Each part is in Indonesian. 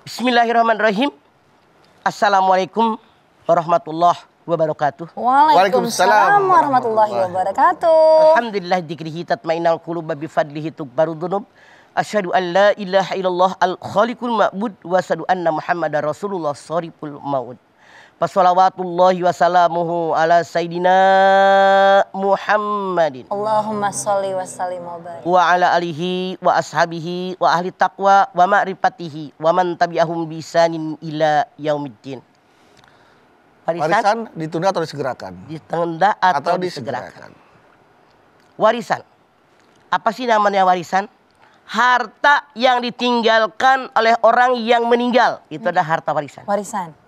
Bismillahirrahmanirrahim. Assalamualaikum warahmatullahi wabarakatuh. Waalaikumsalam warahmatullahi wabarakatuh. Alhamdulillah dzikrihi tatmainnul qulub bi fadlihi tukbaru dzunub. Asyhadu an la ilaha illallah al-khaliqul ma'bud wa asyhadu anna Muhammadar Rasulullah shariful maud. Wassalawatullahi wassalamuhu ala sayyidina Muhammadin. Allahumma sholli wa sallim wa barik. Wa ala alihi wa ashabihi wa ahli taqwa wa ma'rifatihi wa man tabi'ahum bisanin ila yaumiddin. Warisan ditunda atau disegerakan? Ditunda atau disegerakan. Warisan. Apa sih namanya warisan? Harta yang ditinggalkan oleh orang yang meninggal. Itu adalah harta warisan. Warisan.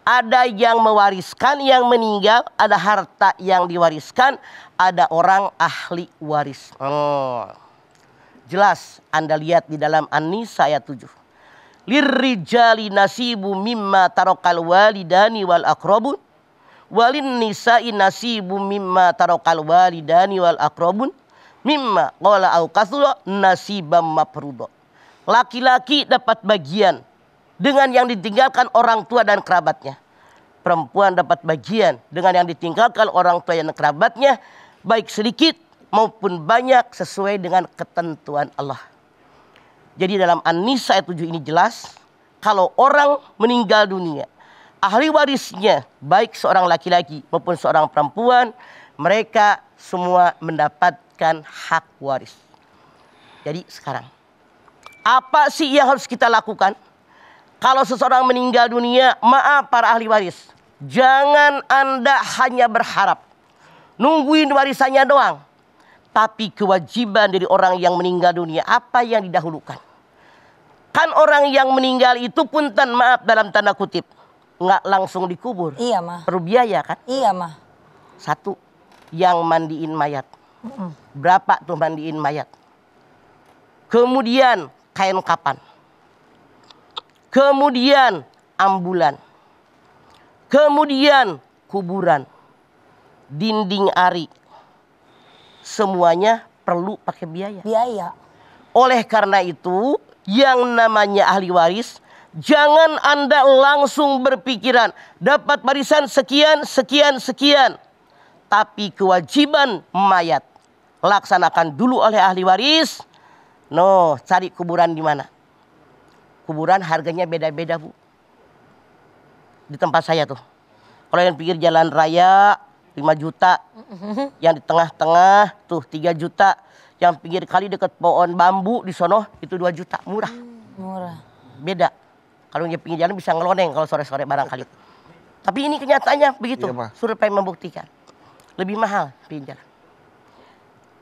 Ada yang mewariskan yang meninggal, ada harta yang diwariskan, ada orang ahli waris. Jelas Anda lihat di dalam An-Nisa ayat 7. Lirrijali nasibu mimma tarokal walidani wal aqrabun walin nisa'i nasibu mimma tarokal walidani wal aqrabun mimma qala au kasura nasibam mafruḍa. Laki-laki dapat bagian dengan yang ditinggalkan orang tua dan kerabatnya. Perempuan dapat bagian dengan yang ditinggalkan orang tua dan kerabatnya, baik sedikit maupun banyak sesuai dengan ketentuan Allah. Jadi dalam An-Nisa ayat 7 ini jelas, kalau orang meninggal dunia, ahli warisnya baik seorang laki-laki maupun seorang perempuan, mereka semua mendapatkan hak waris. Jadi sekarang, apa sih yang harus kita lakukan? Kalau seseorang meninggal dunia, maaf para ahli waris, jangan Anda hanya berharap nungguin warisannya doang. Tapi kewajiban dari orang yang meninggal dunia, apa yang didahulukan? Kan orang yang meninggal itu punten, maaf dalam tanda kutip, nggak langsung dikubur. Iya mah. Perlu biaya kan? Iya mah. Satu, yang mandiin mayat. Berapa tuh mandiin mayat? Kemudian kain kapan. Kemudian ambulan. Kemudian kuburan. Dinding ari. Semuanya perlu pakai biaya. Biaya. Oleh karena itu, yang namanya ahli waris, jangan Anda langsung berpikiran dapat warisan sekian, sekian, sekian. Tapi kewajiban mayat laksanakan dulu oleh ahli waris. No, cari kuburan di mana? Kuburan harganya beda-beda, Bu. Di tempat saya tuh. Kalau yang pinggir jalan raya 5 juta. Yang di tengah-tengah tuh 3 juta. Yang pinggir kali dekat pohon bambu di sono itu 2 juta. Murah. Murah. Beda. Kalau yang pinggir jalan bisa ngeloneng kalau sore-sore barangkali. Tapi ini kenyataannya begitu. Iya, Survei membuktikan. Lebih mahal pinggir jalan.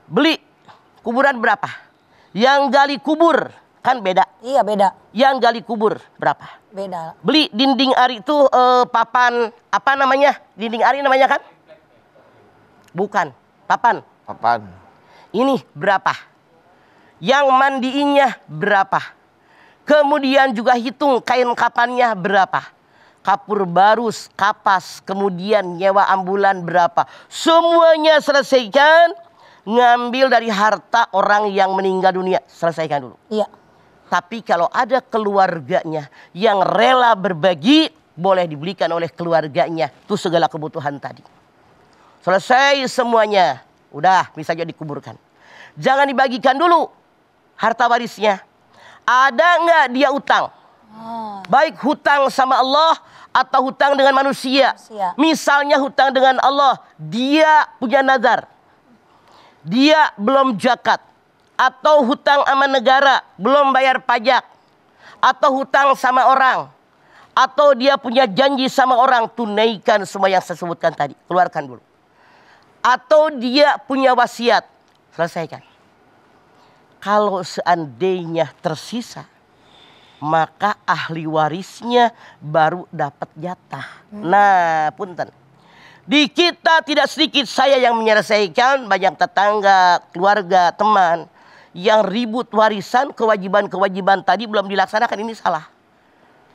Beli kuburan berapa? Yang gali kubur kan beda. Iya beda. Yang gali kubur berapa? Beda. Beli dinding ari itu papan apa namanya? Dinding ari namanya kan? Bukan, papan. Papan. Ini berapa? Yang mandiinnya berapa? Kemudian juga hitung kain kapannya berapa? Kapur barus, kapas, kemudian nyewa ambulan berapa? Semuanya selesaikan, ngambil dari harta orang yang meninggal dunia, selesaikan dulu. Iya. Tapi kalau ada keluarganya yang rela berbagi, boleh dibelikan oleh keluarganya tuh segala kebutuhan tadi. Selesai semuanya, udah bisa jadi dikuburkan. Jangan dibagikan dulu harta warisnya. Ada nggak dia utang? Baik hutang sama Allah atau hutang dengan manusia. Misalnya hutang dengan Allah, dia punya nazar, dia belum zakat, atau hutang sama negara, belum bayar pajak, atau hutang sama orang, atau dia punya janji sama orang, tunaikan semua yang saya sebutkan tadi, keluarkan dulu. Atau dia punya wasiat, selesaikan. Kalau seandainya tersisa, maka ahli warisnya baru dapat jatah. Nah, punten. Di kita tidak sedikit saya yang menyelesaikan, banyak tetangga, keluarga, teman yang ribut warisan, kewajiban-kewajiban tadi belum dilaksanakan, ini salah.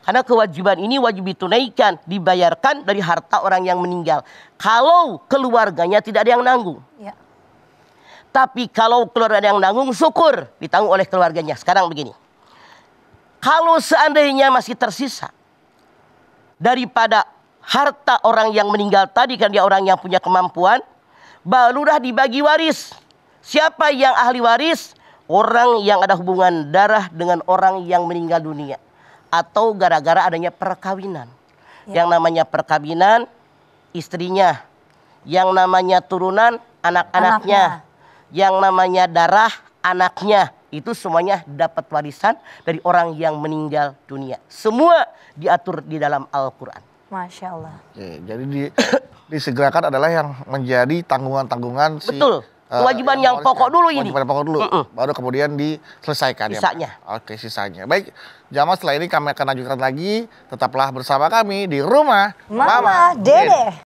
Karena kewajiban ini wajib ditunaikan, dibayarkan dari harta orang yang meninggal. Kalau keluarganya tidak ada yang nanggung. Ya. Tapi kalau keluarga ada yang nanggung, syukur ditanggung oleh keluarganya. Sekarang begini. Kalau seandainya masih tersisa daripada harta orang yang meninggal tadi, kan dia orang yang punya kemampuan, barulah dibagi waris. Siapa yang ahli waris? Orang yang ada hubungan darah dengan orang yang meninggal dunia, atau gara-gara adanya perkawinan. Yang namanya perkawinan, istrinya. Yang namanya turunan, anak-anaknya. Yang namanya darah, anaknya. Itu semuanya dapat warisan dari orang yang meninggal dunia. Semua diatur di dalam Al-Quran. Masya Allah. Oke, jadi disegerakan adalah yang menjadi tanggungan-tanggungan si... Betul. Kewajiban yang pokok dulu ini. Kewajiban pokok dulu. Baru kemudian diselesaikan sisanya. Ya. Oke, sisanya. Baik, jamaah setelah ini kami akan lanjutkan lagi. Tetaplah bersama kami di Rumah Mama Dede.